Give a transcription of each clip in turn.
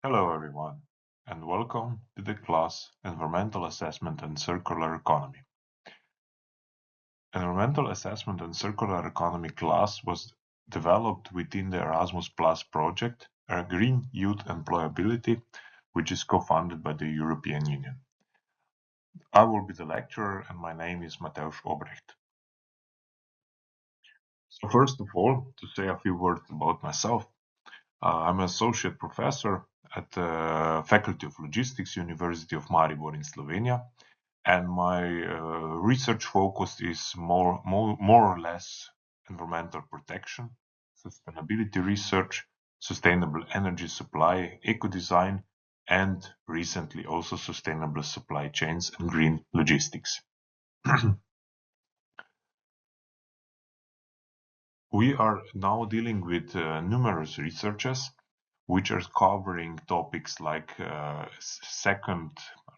Hello everyone, and welcome to the class Environmental Assessment and Circular Economy. Environmental Assessment and Circular Economy class was developed within the Erasmus Plus project, Green Youth Employability, which is co-funded by the European Union. I will be the lecturer and my name is Mateusz Obrecht. So first of all, to say a few words about myself, I'm an associate professor at the Faculty of Logistics, University of Maribor in Slovenia. And my research focus is more or less environmental protection, sustainability research, sustainable energy supply, eco-design, and recently also sustainable supply chains and green logistics. We are now dealing with numerous researches which are covering topics like second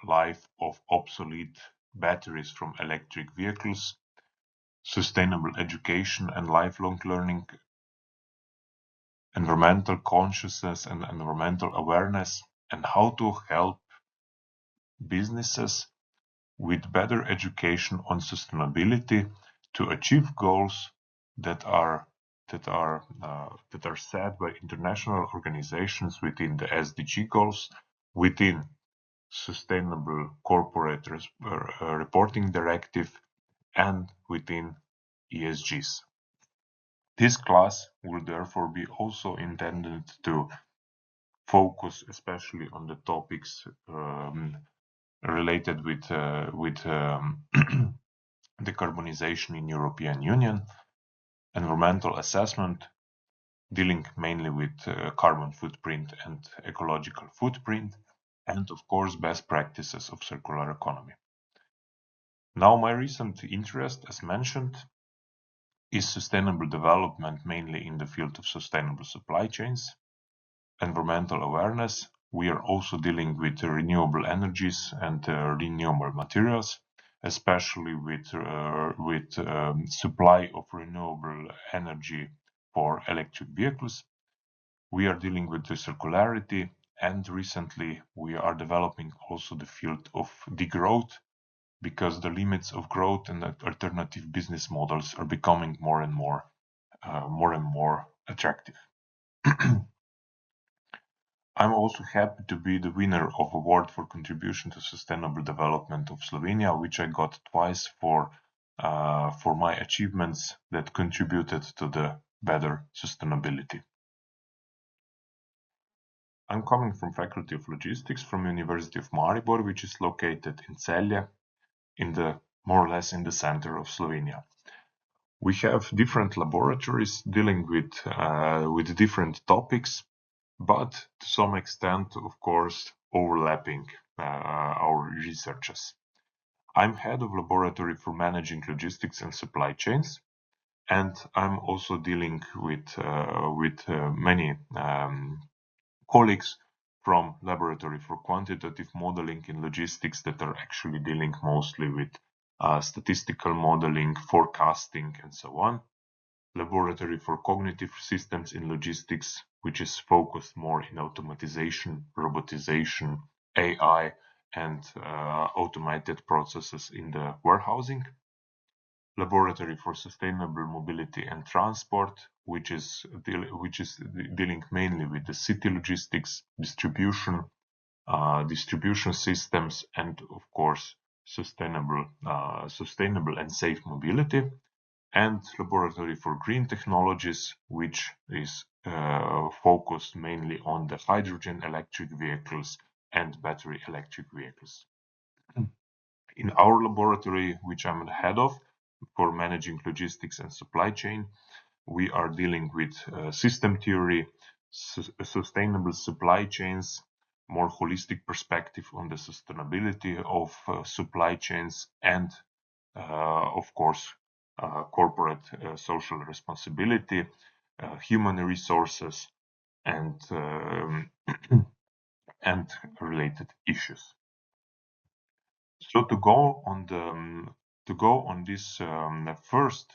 life of obsolete batteries from electric vehicles, sustainable education and lifelong learning, environmental consciousness and environmental awareness, and how to help businesses with better education on sustainability to achieve goals that are set by international organizations within the SDG goals, within Sustainable Corporate Reporting Directive, and within ESGs. This class will therefore be also intended to focus especially on the topics related with decarbonization in European Union, environmental assessment, dealing mainly with carbon footprint and ecological footprint, and of course best practices of circular economy. Now my recent interest, as mentioned, is sustainable development, mainly in the field of sustainable supply chains, environmental awareness. We are also dealing with renewable energies and renewable materials, especially with supply of renewable energy for electric vehicles. We are dealing with the circularity, and recently we are developing also the field of degrowth, because the limits of growth and alternative business models are becoming more and more attractive. I'm also happy to be the winner of award for contribution to sustainable development of Slovenia, which I got twice for my achievements that contributed to the better sustainability. I'm coming from Faculty of Logistics from University of Maribor, which is located in Celje, more or less in the center of Slovenia. We have different laboratories dealing with different topics, but to some extent, of course, overlapping our researches. I'm head of laboratory for managing logistics and supply chains, and I'm also dealing with many colleagues from laboratory for quantitative modeling in logistics that are actually dealing mostly with statistical modeling, forecasting, and so on. Laboratory for cognitive systems in logistics, which is focused more in automatization, robotization, AI, and automated processes in the warehousing. Laboratory for sustainable mobility and transport, which is dealing mainly with the city logistics, distribution systems, and of course sustainable and safe mobility. And laboratory for green technologies, which is focused mainly on the hydrogen electric vehicles and battery electric vehicles. In our laboratory, which I'm the head of for managing logistics and supply chain, we are dealing with system theory, sustainable supply chains, more holistic perspective on the sustainability of supply chains, and of course corporate social responsibility, human resources, and and related issues. So to go on this first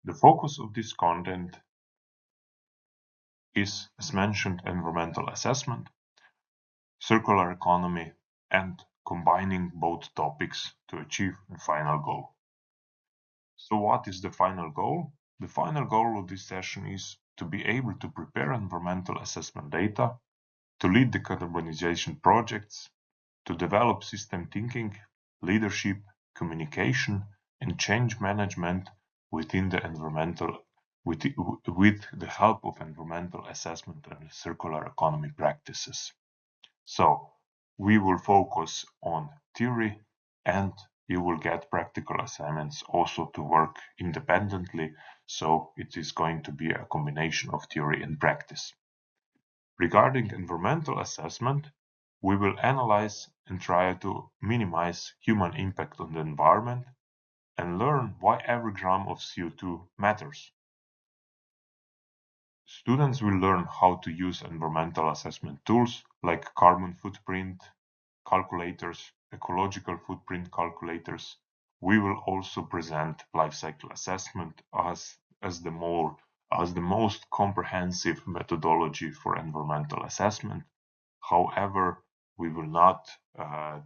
The focus of this content is, as mentioned, environmental assessment, circular economy, and combining both topics to achieve the final goal. So what is the final goal? The final goal of this session is to be able to prepare environmental assessment data, to lead decarbonization projects, to develop system thinking, leadership, communication, and change management within the environmental with the help of environmental assessment and circular economy practices. So we will focus on theory, and you will get practical assignments also to work independently. So it is going to be a combination of theory and practice. Regarding environmental assessment, we will analyze and try to minimize human impact on the environment and learn why every gram of CO2 matters. Students will learn how to use environmental assessment tools like carbon footprint calculators, ecological footprint calculators. We will also present life cycle assessment as the most comprehensive methodology for environmental assessment. However, we will not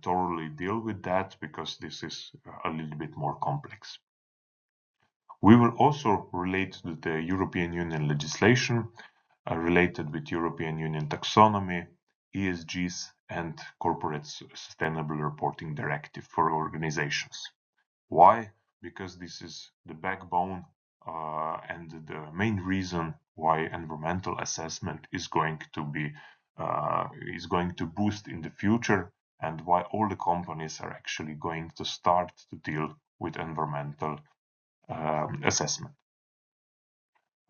thoroughly deal with that because this is a little bit more complex. We will also relate to the European Union legislation related with European Union taxonomy, ESGs, and Corporate Sustainable Reporting Directive for organizations. Why? Because this is the backbone and the main reason why environmental assessment is going to boost in the future, and why all the companies are actually going to start to deal with environmental assessment.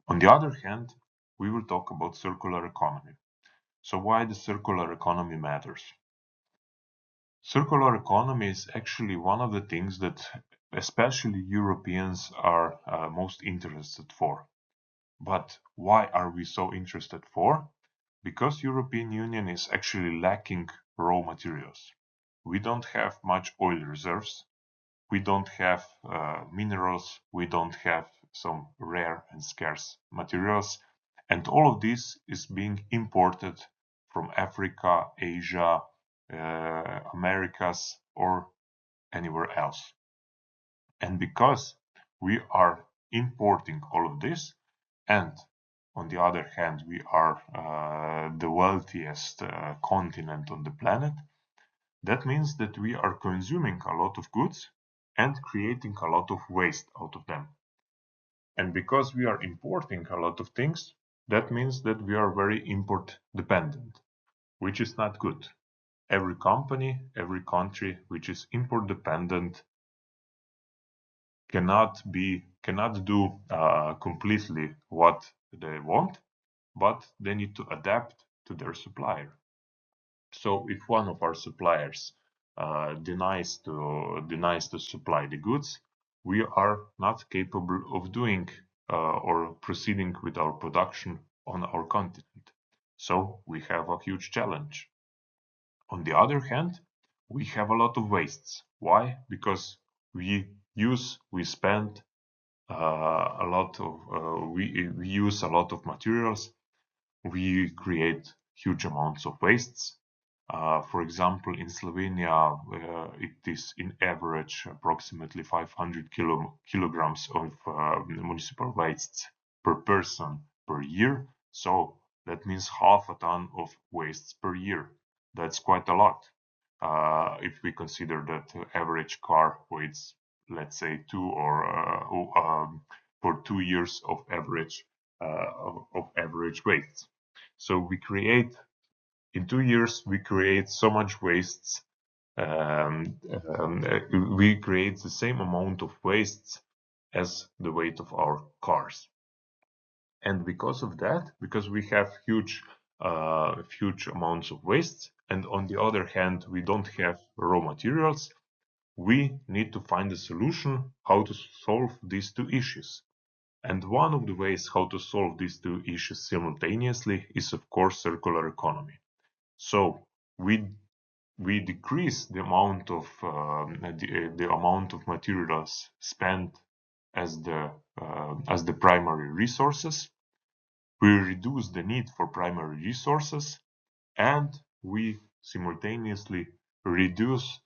On the other hand, we will talk about circular economy. So why the circular economy matters? Circular economy is actually one of the things that especially Europeans are most interested for. But why are we so interested for? Because European Union is actually lacking raw materials. We don't have much oil reserves. We don't have minerals. We don't have some rare and scarce materials. And all of this is being imported from Africa, Asia, Americas, or anywhere else. And because we are importing all of this, and on the other hand, we are the wealthiest continent on the planet, that means that we are consuming a lot of goods and creating a lot of waste out of them. And because we are importing a lot of things, that means that we are very import dependent, which is not good. Every company, every country which is import dependent cannot do completely what they want, but they need to adapt to their supplier. So if one of our suppliers denies to supply the goods, we are not capable of doing or proceeding with our production on our continent. So we have a huge challenge. On the other hand, we have a lot of wastes. Why? Because we spend a lot of we use a lot of materials. We create huge amounts of wastes. For example, in Slovenia, it is in average approximately 500 kilograms of municipal wastes per person per year. So that means half a ton of wastes per year. That's quite a lot. If we consider that average car weighs, let's say, for 2 years of average wastes. So in 2 years we create so much wastes. We create the same amount of wastes as the weight of our cars. And because of that, because we have huge amounts of waste, and on the other hand, we don't have raw materials, we need to find a solution how to solve these two issues. And one of the ways how to solve these two issues simultaneously is, of course, circular economy. So we decrease the amount of materials spent as the primary resources. We reduce the need for primary resources, and we simultaneously reduce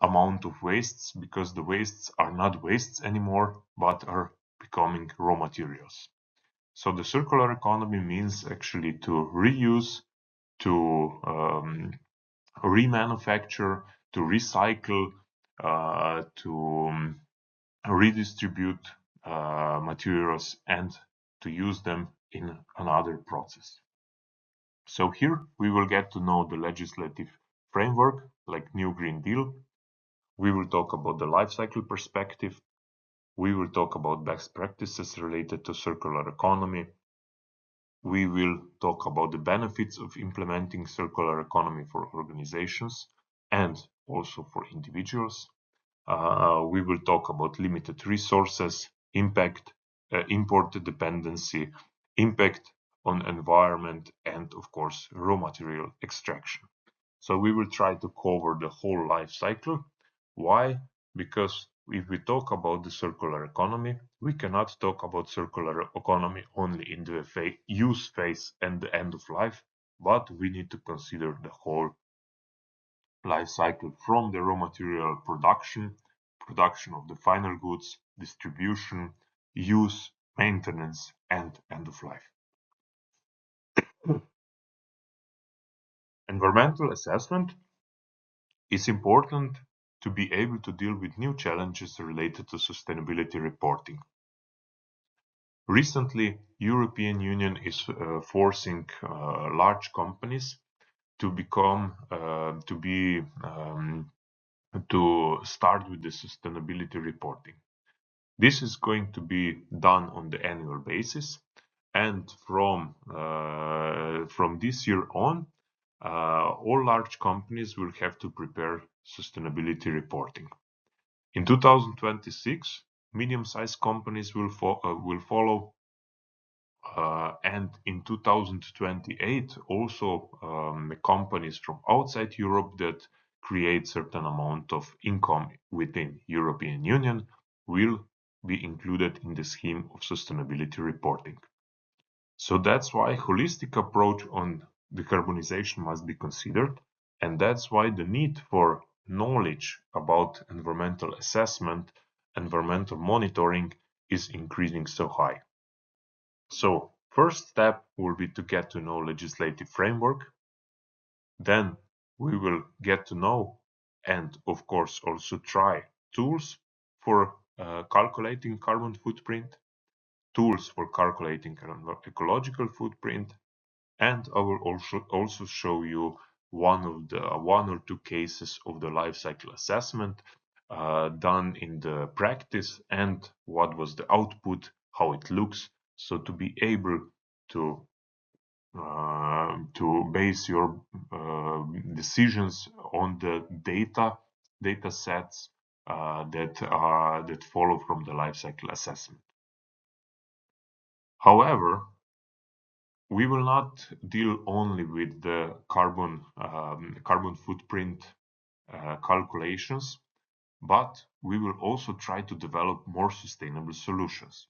amount of wastes, because the wastes are not wastes anymore, but are becoming raw materials. So the circular economy means actually to reuse, to remanufacture, to recycle, to redistribute materials, and to use them in another process. So here we will get to know the legislative framework, like New Green Deal. We will talk about the life cycle perspective. We will talk about best practices related to circular economy. We will talk about the benefits of implementing circular economy for organizations and also for individuals. We will talk about limited resources, impact, import dependency, impact on environment, and of course, raw material extraction. So we will try to cover the whole life cycle. Why? Because if we talk about the circular economy, we cannot talk about circular economy only in the use phase and the end of life, but we need to consider the whole life cycle, from the raw material production of the final goods, distribution, use, maintenance, and end of life. Environmental assessment is important to be able to deal with new challenges related to sustainability reporting. Recently, European Union is forcing large companies to start with the sustainability reporting. This is going to be done on the annual basis, and from this year on, all large companies will have to prepare sustainability reporting. In 2026, medium-sized companies will follow, and in 2028, also companies from outside Europe that create certain amount of income within European Union will be included in the scheme of sustainability reporting. So that's why holistic approach on decarbonization must be considered, and that's why the need for knowledge about environmental assessment, environmental monitoring is increasing so high. So first step will be to get to know legislative framework. Then we will get to know, and of course also try, tools for calculating carbon footprint, tools for calculating ecological footprint, and I will also show you one or two cases of the life cycle assessment done in the practice, and what was the output, how it looks, so to be able to base your decisions on the data sets that follow from the life cycle assessment. However, we will not deal only with the carbon footprint calculations, but we will also try to develop more sustainable solutions.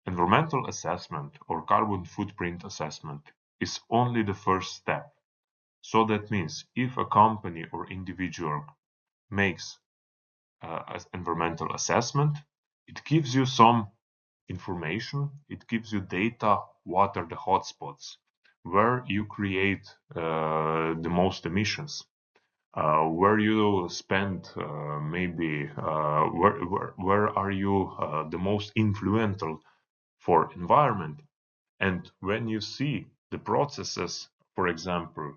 Environmental assessment or carbon footprint assessment is only the first step. So that means if a company or individual makes an environmental assessment, it gives you some information, it gives you data, what are the hotspots, where you create the most emissions, where you spend where are you the most influential for environment. And when you see the processes, for example,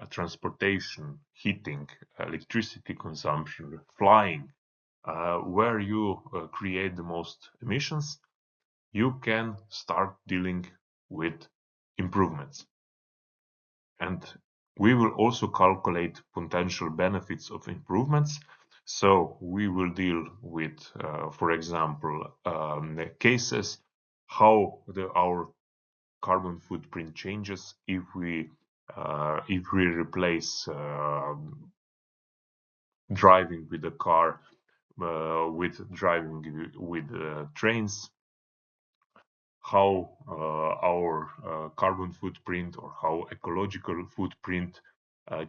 transportation, heating, electricity consumption, flying, where you create the most emissions, you can start dealing with improvements. And we will also calculate potential benefits of improvements. So we will deal with, for example, cases how our carbon footprint changes if we replace driving with a car with driving with trains, how our carbon footprint or how ecological footprint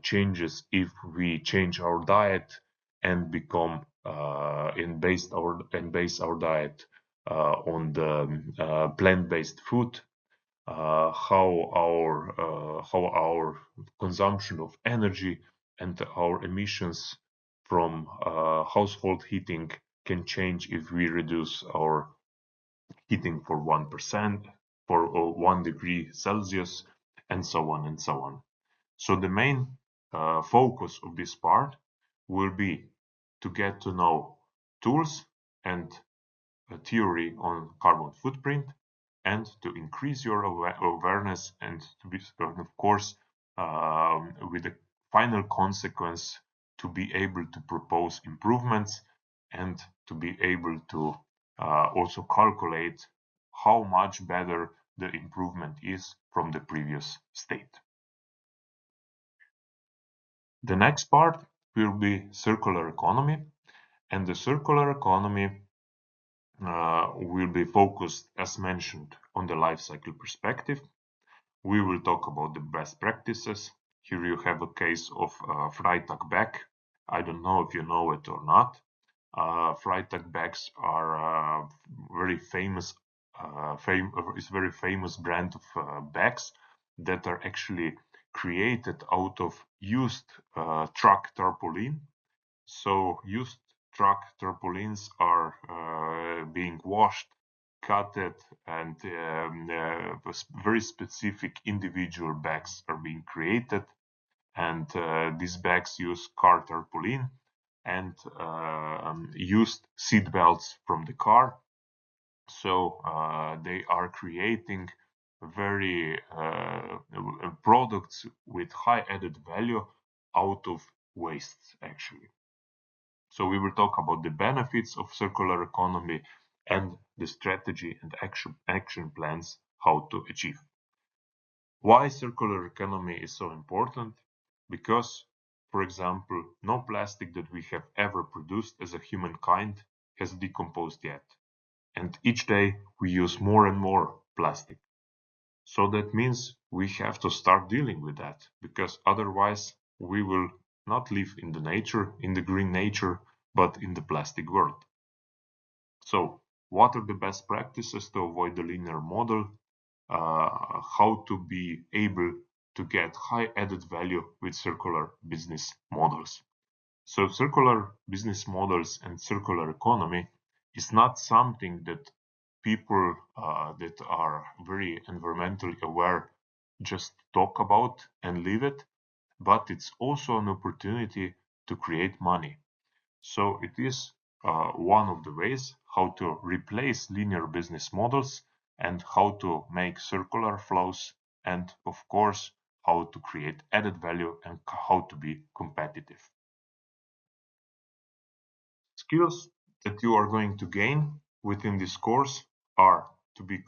changes if we change our diet and become base our diet on the plant-based food, how our consumption of energy and our emissions from household heating can change if we reduce our heating for 1%, for 1 degree Celsius, and so on and so on. So the main focus of this part will be to get to know tools and theory on carbon footprint, and to increase your awareness, and to be, of course, with the final consequence to be able to propose improvements and to be able to also calculate how much better the improvement is from the previous state. The next part will be circular economy, and the circular economy will be focused, as mentioned, on the life cycle perspective. We will talk about the best practices. Here you have a case of Freitag bag. I don't know if you know it or not. Freitag bags are very famous. Is very famous brand of bags that are actually created out of used truck tarpaulin. So used truck tarpaulins are being washed, cutted, and very specific individual bags are being created. And these bags use car tarpaulin and used seat belts from the car. So they are creating very products with high added value out of wastes, actually. So we will talk about the benefits of circular economy and the strategy and action plans how to achieve. Why circular economy is so important? Because, for example, no plastic that we have ever produced as a humankind has decomposed yet. And each day we use more and more plastic. So that means we have to start dealing with that, because otherwise we will not live in the nature, in the green nature, but in the plastic world. So what are the best practices to avoid the linear model? How to be able to get high added value with circular business models. So circular business models and circular economy is not something that people that are very environmentally aware just talk about and leave it, but it's also an opportunity to create money. So it is one of the ways how to replace linear business models and how to make circular flows, and of course how to create added value and how to be competitive. Skills that you are going to gain within this course are to be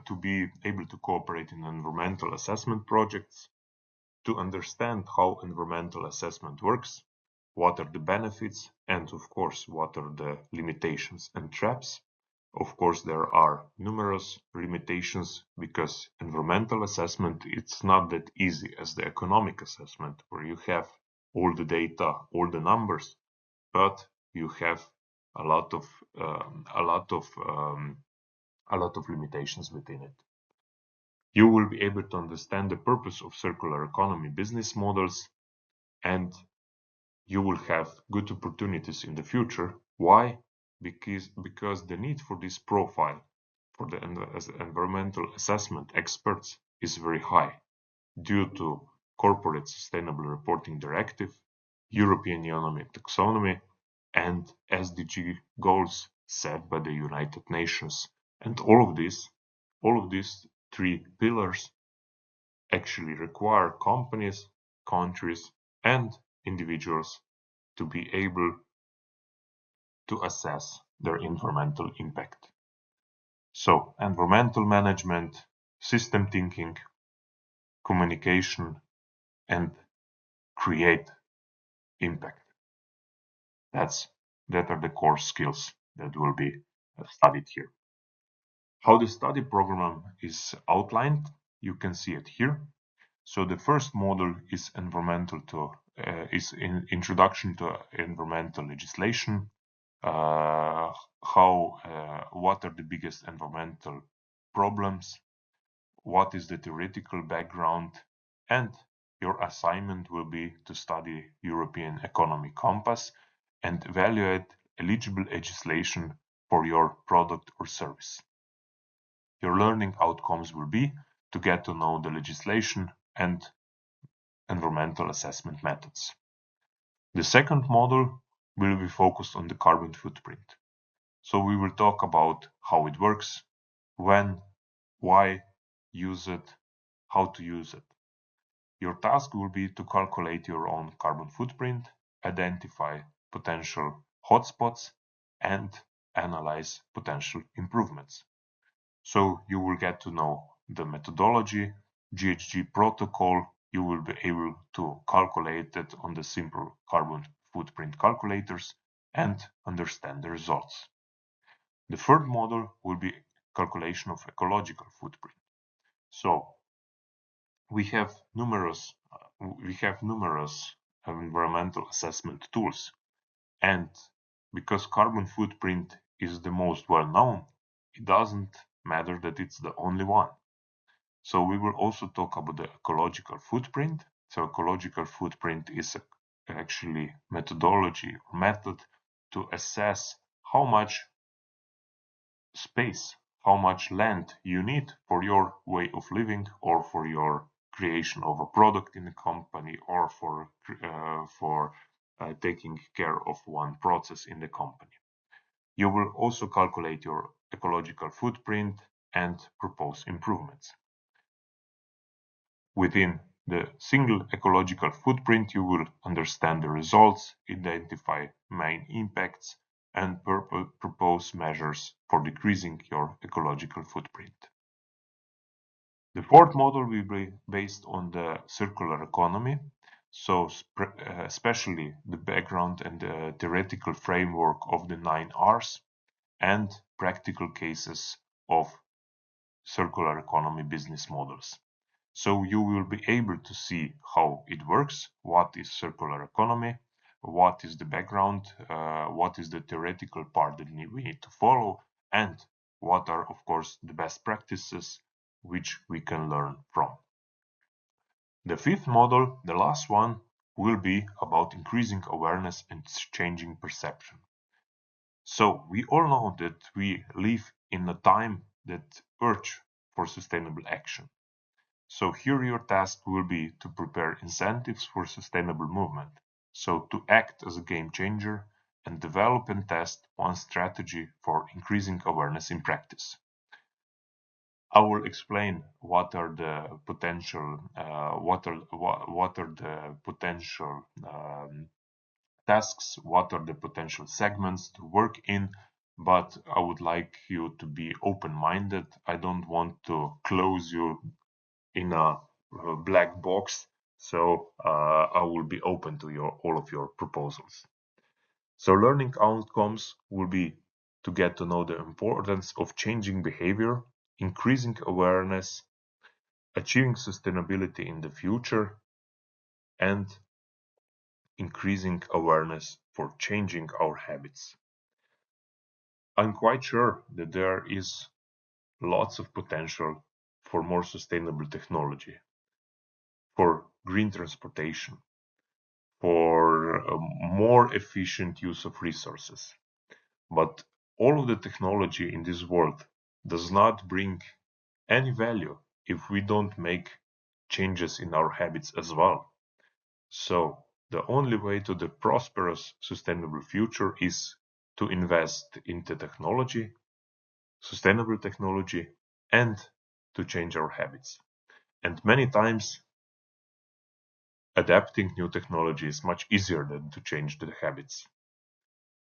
to be able to cooperate in environmental assessment projects, to understand how environmental assessment works, what are the benefits, and of course what are the limitations and traps. Of course there are numerous limitations, because environmental assessment, it's not that easy as the economic assessment, where you have all the data, all the numbers, but you have a lot of limitations within it. You will be able to understand the purpose of circular economy business models, and you will have good opportunities in the future. Why? Because the need for this profile for the environmental assessment experts is very high due to Corporate Sustainable Reporting Directive, European Union Taxonomy, and SDG goals set by the United Nations. And all of these three pillars actually require companies, countries, and individuals to be able to assess their environmental impact. So, environmental management, system thinking, communication, and create impact. That are the core skills that will be studied here. How the study program is outlined, you can see it here. So the first module is introduction to environmental legislation. What are the biggest environmental problems? What is the theoretical background? And your assignment will be to study European Economic Compass and evaluate eligible legislation for your product or service. Your learning outcomes will be to get to know the legislation and environmental assessment methods. The second module will be focused on the carbon footprint. So we will talk about how it works, when, why, use it, how to use it. Your task will be to calculate your own carbon footprint, identify potential hotspots, and analyze potential improvements. So you will get to know the methodology, GHG protocol. You will be able to calculate it on the simple carbon footprint calculators and understand the results. The third module will be calculation of ecological footprint. So we have numerous environmental assessment tools, and because carbon footprint is the most well known, it doesn't matter that it's the only one. So we will also talk about the ecological footprint. So ecological footprint is actually methodology or method to assess how much space, how much land you need for your way of living or for your creation of a product in a company or for taking care of one process in the company. You will also calculate your ecological footprint and propose improvements. Within the single ecological footprint, you will understand the results, identify main impacts, and propose measures for decreasing your ecological footprint. The fourth model will be based on the circular economy, so especially the background and the theoretical framework of the 9 R's and practical cases of circular economy business models. So you will be able to see how it works, what is circular economy, what is the background, what is the theoretical part that we need to follow, and what are, of course, the best practices which we can learn from. The fifth model, the last one, will be about increasing awareness and changing perception. So we all know that we live in a time that urge for sustainable action. So here your task will be to prepare incentives for sustainable movement. So to act as a game changer and develop and test one strategy for increasing awareness in practice. I will explain what are the potential tasks, what are the potential segments to work in, but I would like you to be open-minded. I don't want to close you in a black box, so I will be open to all of your proposals. So learning outcomes will be to get to know the importance of changing behavior, increasing awareness, achieving sustainability in the future, and increasing awareness for changing our habits. I'm quite sure that there is lots of potential for more sustainable technology, for green transportation, for a more efficient use of resources. But all of the technology in this world does not bring any value if we don't make changes in our habits as well. So the only way to the prosperous, sustainable future is to invest into technology, sustainable technology, and to change our habits. And many times, adapting new technology is much easier than to change the habits.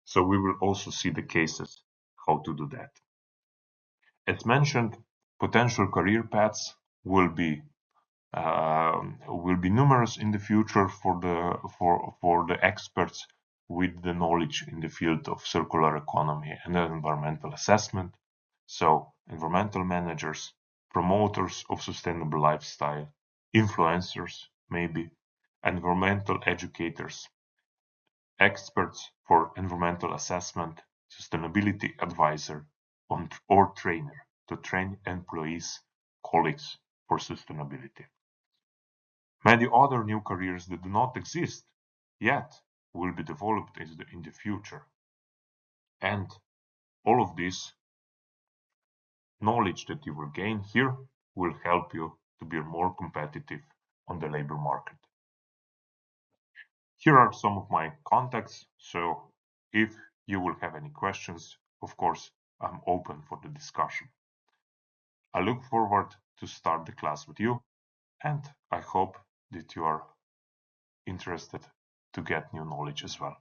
So we will also see the cases how to do that. As mentioned, potential career paths will be numerous in the future for the experts. with the knowledge in the field of circular economy and environmental assessment. So, environmental managers, promoters of sustainable lifestyle, influencers, maybe, environmental educators, experts for environmental assessment, sustainability advisor, or trainer to train employees, colleagues for sustainability. Many other new careers that do not exist yet will be developed in the future. And all of this knowledge that you will gain here will help you to be more competitive on the labor market. Here are some of my contacts, so if you will have any questions, of course, I'm open for the discussion. I look forward to start the class with you, and I hope that you are interested to get new knowledge as well.